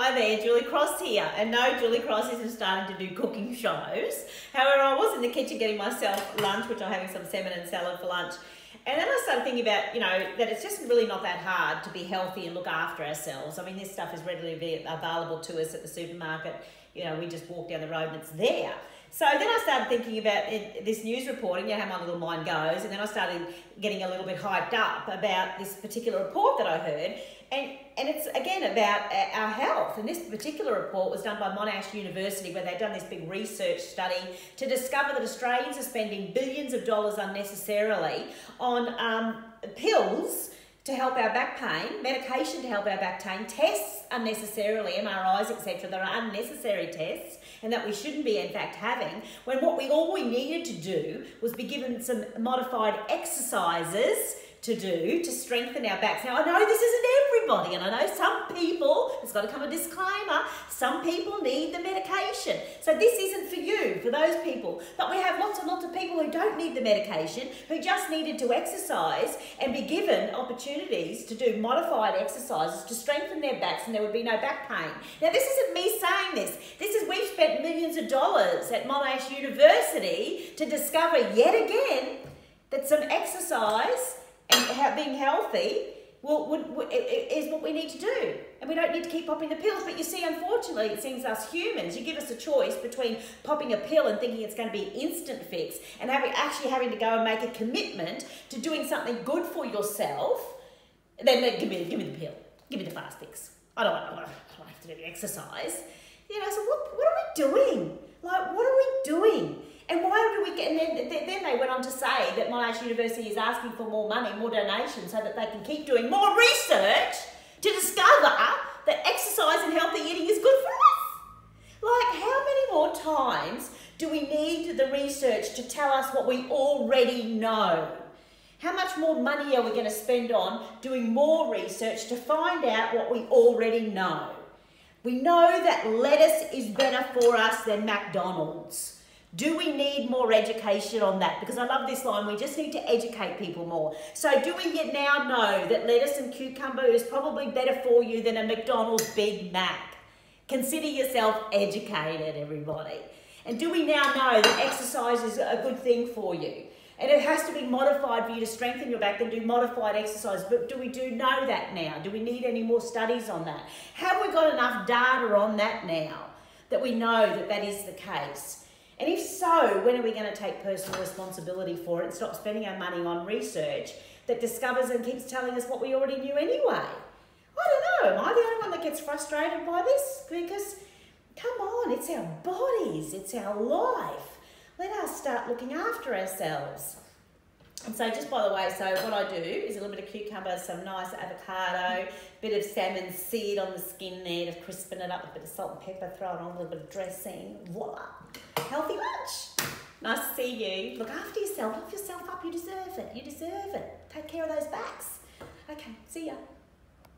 Hi there, Julie Cross here. And no, Julie Cross isn't starting to do cooking shows. However, I was in the kitchen getting myself lunch, which I'm having some salmon and salad for lunch. And then I started thinking about, that it's just really not that hard to be healthy and look after ourselves. I mean, this stuff is readily available to us at the supermarket. We just walk down the road and it's there. So then I started thinking about this news reporting, how my little mind goes, and then I started getting a little bit hyped up about this particular report that I heard, and it's again about our health. And this particular report was done by Monash University, where they've done this big research study to discover that Australians are spending billions of dollars unnecessarily on pills to help our back pain, medication to help our back pain, tests unnecessarily, MRIs, etc., that are unnecessary tests, and that we shouldn't be, in fact, having, when all we needed to do was be given some modified exercises to do to strengthen our backs. Now, I know this isn't everybody, and I know some people, it's got to come a disclaimer, some people need the medication. So this isn't for you, for those people. But we have lots and lots of people who don't need the medication, who just needed to exercise and be given opportunities to do modified exercises to strengthen their backs, and there would be no back pain. Now, this isn't me saying this. We've spent millions of dollars at Monash University to discover yet again that some exercise and being healthy is what we need to do. And we don't need to keep popping the pills. But you see, unfortunately, it seems us humans, you give us a choice between popping a pill and thinking it's going to be an instant fix and actually having to go and make a commitment to doing something good for yourself, then give me the pill. Give me the fast fix. I don't have to do the exercise. So what are we doing? What are we doing? And why do we get, and then they went on to say that Monash University is asking for more money, more donations, so that they can keep doing more research to discover that exercise and healthy eating is good for us. How many more times do we need the research to tell us what we already know? How much more money are we going to spend on doing more research to find out what we already know? We know that lettuce is better for us than McDonald's. Do we need more education on that? Because I love this line, we just need to educate people more. So do we now know that lettuce and cucumber is probably better for you than a McDonald's Big Mac? Consider yourself educated, everybody. And do we now know that exercise is a good thing for you? And it has to be modified for you to strengthen your back and do modified exercise. But do we know that now? Do we need any more studies on that? Have we got enough data on that now that we know that that is the case? And if so, when are we going to take personal responsibility for it and stop spending our money on research that discovers and keeps telling us what we already knew anyway? I don't know. Am I the only one that gets frustrated by this? Because, come on, it's our bodies, it's our life. Let us start looking after ourselves. And so just by the way, so what I do is a little bit of cucumber, some nice avocado, bit of salmon seed on the skin there to crispen it up, a bit of salt and pepper, throw it on, a little bit of dressing, voila. Healthy lunch. Nice to see you. Look after yourself, lift yourself up, you deserve it. You deserve it. Take care of those backs. Okay, see ya.